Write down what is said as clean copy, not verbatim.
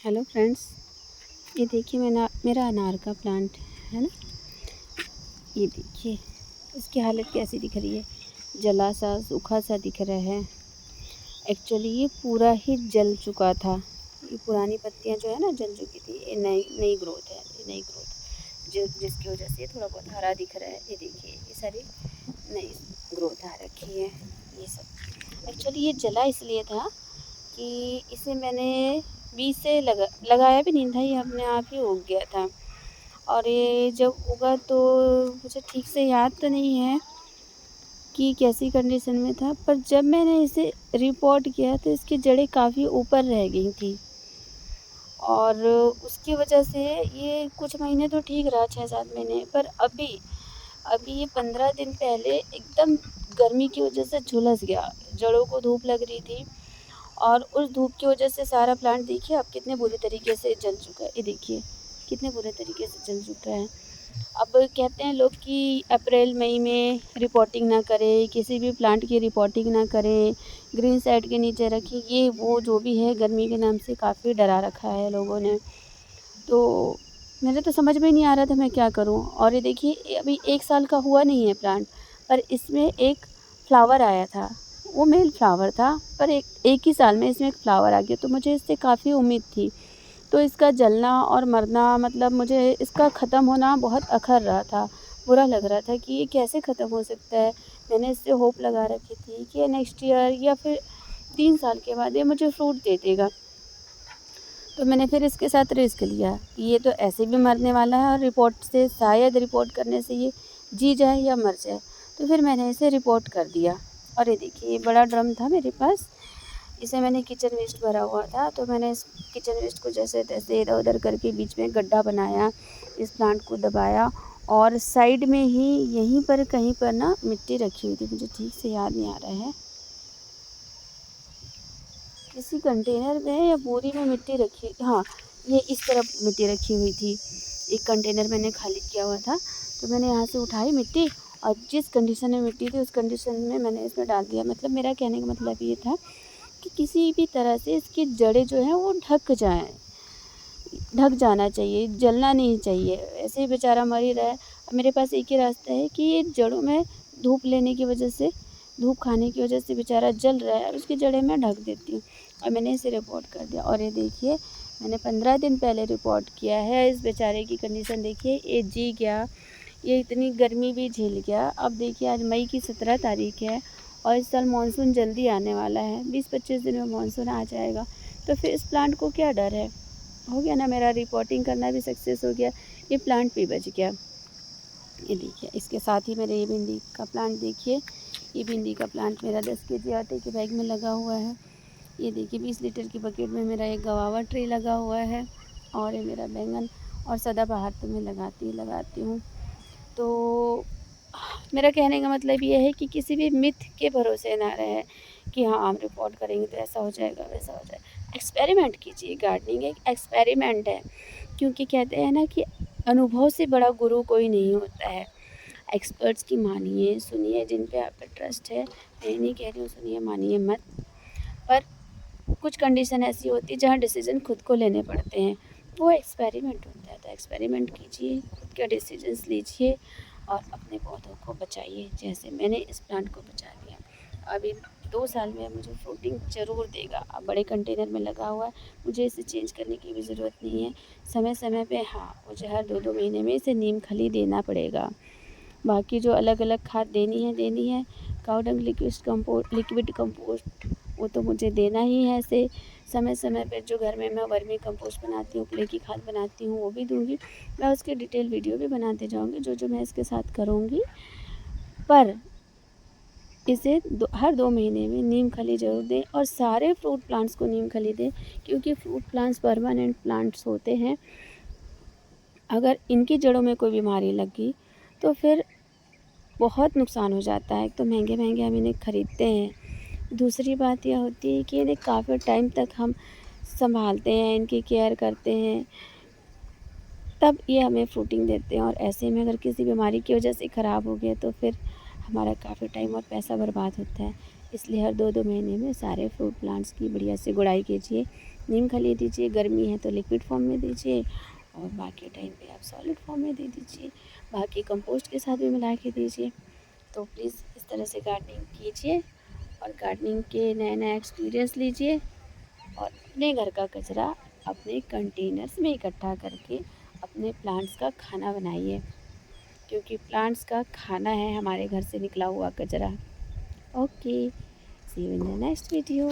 Hello friends, ये देखिए मेरा अनार का प्लांट है ना। ये देखिए इसकी हालत कैसी दिख रही है, जला सा सूखा सा दिख रहा है। एक्चुअली ये पूरा ही जल चुका था। ये पुरानी पत्तियां जो है ना जल चुकी थी। ये नई नई ग्रोथ है, ये नई ग्रोथ जिसकी वजह से थोड़ा बहुत हरा दिख रहा है। ये देखिए ये सारी नई ग्रोथ आ रखी है। ये सब एक्चुअली ये जला इसलिए था कि इसे मैंने बीज से लगाया भी नहीं था, ये अपने आप ही उग गया था। और ये जब उगा तो मुझे ठीक से याद तो नहीं है कि कैसी कंडीशन में था, पर जब मैंने इसे रिपोर्ट किया तो इसकी जड़ें काफ़ी ऊपर रह गई थी और उसकी वजह से ये कुछ महीने तो ठीक रहा, 6-7 महीने। पर अभी अभी ये 15 दिन पहले एकदम गर्मी की वजह से झुलस गया। जड़ों को धूप लग रही थी और उस धूप की वजह से सारा प्लांट देखिए अब कितने बुरी तरीके से जल चुका है। ये देखिए कितने बुरे तरीके से जल चुका है। अब कहते हैं लोग कि अप्रैल मई में रिपोर्टिंग ना करें, किसी भी प्लांट की रिपोर्टिंग ना करें, ग्रीन साइड के नीचे रखें। ये वो जो भी है, गर्मी के नाम से काफ़ी डरा रखा है लोगों ने। तो मेरे तो समझ में नहीं आ रहा था मैं क्या करूं। और ये देखिए अभी 1 साल का हुआ नहीं है प्लांट, पर इसमें एक फ्लावर आया था। वो मेल फ्लावर था, पर एक ही साल में इसमें एक फ्लावर आ गया, तो मुझे इससे काफ़ी उम्मीद थी। तो इसका जलना और मरना, मतलब मुझे इसका ख़त्म होना बहुत अखर रहा था। बुरा लग रहा था कि ये कैसे ख़त्म हो सकता है। मैंने इससे होप लगा रखी थी कि नेक्स्ट ईयर या फिर 3 साल के बाद ये मुझे फ्रूट दे देगा। तो मैंने फिर इसके साथ रिस्क लिया कि ये तो ऐसे भी मरने वाला है और रिपोर्ट से शायद रिपोर्ट करने से ये जी जाए या मर जाए। तो फिर मैंने इसे रिपोर्ट कर दिया। और ये देखिए ये बड़ा ड्रम था मेरे पास, इसे मैंने किचन वेस्ट भरा हुआ था, तो मैंने इस किचन वेस्ट को जैसे तैसे इधर उधर करके बीच में गड्ढा बनाया, इस प्लांट को दबाया और साइड में ही यहीं पर कहीं पर ना मिट्टी रखी हुई थी, मुझे ठीक से याद नहीं आ रहा है, किसी कंटेनर में या बोरी में मिट्टी रखी, हाँ ये इस तरफ मिट्टी रखी हुई थी। एक कंटेनर मैंने खाली किया हुआ था, तो मैंने यहाँ से उठाई मिट्टी और जिस कंडीशन में मिट्टी थी उस कंडीशन में मैंने इसमें डाल दिया। मतलब मेरा कहने का मतलब ये था कि किसी भी तरह से इसकी जड़ें जो हैं वो ढक जाना चाहिए, जलना नहीं चाहिए। ऐसे ही बेचारा मर ही रहा है। अब मेरे पास एक ही रास्ता है कि ये जड़ों में धूप लेने की वजह से, धूप खाने की वजह से बेचारा जल रहा है और उसकी जड़ें मैं ढक देती हूँ। और मैंने इसे रिपोर्ट कर दिया और ये देखिए मैंने 15 दिन पहले रिपोर्ट किया है। इस बेचारे की कंडीशन देखिए, ये जी गया, ये इतनी गर्मी भी झेल गया। अब देखिए आज मई की 17 तारीख है और इस साल मानसून जल्दी आने वाला है, 20-25 दिन में मानसून आ जाएगा। तो फिर इस प्लांट को क्या डर है। हो गया ना, मेरा रिपोर्टिंग करना भी सक्सेस हो गया, ये प्लांट भी बच गया। ये देखिए इसके साथ ही मेरे ये भिंडी का प्लांट देखिए, ये भिंडी का प्लांट मेरा 10 केजी आटे के बैग में लगा हुआ है। ये देखिए 20 लीटर की बकेट में मेरा एक गवावा ट्री लगा हुआ है और ये मेरा बैंगन और सदाबहार तो मैं लगाती हूँ। तो मेरा कहने का मतलब ये है कि किसी भी मिथ के भरोसे ना रहें कि हाँ हम रिपोर्ट करेंगे तो ऐसा हो जाएगा वैसा हो जाएगा। एक्सपेरिमेंट कीजिए, गार्डनिंग एक एक्सपेरिमेंट है। क्योंकि कहते हैं ना कि अनुभव से बड़ा गुरु कोई नहीं होता है। एक्सपर्ट्स की मानिए, सुनिए, जिन पे आप पे ट्रस्ट है। मैं नहीं कह रही हूँ सुनिए मानिए मत, पर कुछ कंडीशन ऐसी होती है जहाँ डिसीजन खुद को लेने पड़ते हैं, वो एक्सपेरिमेंट होता है। तो एक्सपेरिमेंट कीजिए, खुद के डिसीजंस लीजिए और अपने पौधों को बचाइए, जैसे मैंने इस प्लांट को बचा लिया। अभी 2 साल में मुझे फ्रूटिंग ज़रूर देगा। अब बड़े कंटेनर में लगा हुआ है, मुझे इसे चेंज करने की भी ज़रूरत नहीं है। समय समय पे हाँ मुझे हर 2-2 महीने में इसे नीम खली देना पड़ेगा। बाकी जो अलग अलग खाद देनी है, काऊ डंग लिक्विड कंपोस्ट वो तो मुझे देना ही है। इसे समय समय पर जो घर में मैं वर्मी कंपोस्ट बनाती हूँ, प्ले की खाद बनाती हूँ, वो भी दूँगी। मैं उसकी डिटेल वीडियो भी बनाते जाऊँगी जो मैं इसके साथ करूँगी। पर इसे हर 2 महीने में नीम खली ज़रूर दें और सारे फ्रूट प्लांट्स को नीम खली दें, क्योंकि फ्रूट प्लांट्स परमानेंट प्लांट्स होते हैं। अगर इनकी जड़ों में कोई बीमारी लग गई तो फिर बहुत नुकसान हो जाता है। एक तो महंगे हम इन्हें ख़रीदते हैं, दूसरी बात यह होती है कि इन्हें काफ़ी टाइम तक हम संभालते हैं, इनकी केयर करते हैं, तब ये हमें फ्रूटिंग देते हैं। और ऐसे में अगर किसी बीमारी की वजह से ख़राब हो गया तो फिर हमारा काफ़ी टाइम और पैसा बर्बाद होता है। इसलिए हर 2-2 महीने में सारे फ्रूट प्लांट्स की बढ़िया से गुड़ाई कीजिए, नीम खली दीजिए, गर्मी है तो लिक्विड फॉर्म में दीजिए और बाकी टाइम पे आप सॉलिड फॉर्म में दे दीजिए, बाकी कंपोस्ट के साथ भी मिला के दीजिए। तो प्लीज़ इस तरह से गार्डनिंग कीजिए और गार्डनिंग के नए-नए एक्सपीरियंस लीजिए और अपने घर का कचरा अपने कंटेनर्स में इकट्ठा करके अपने प्लांट्स का खाना बनाइए, क्योंकि प्लांट्स का खाना है हमारे घर से निकला हुआ कचरा। Okay, see you in the next video.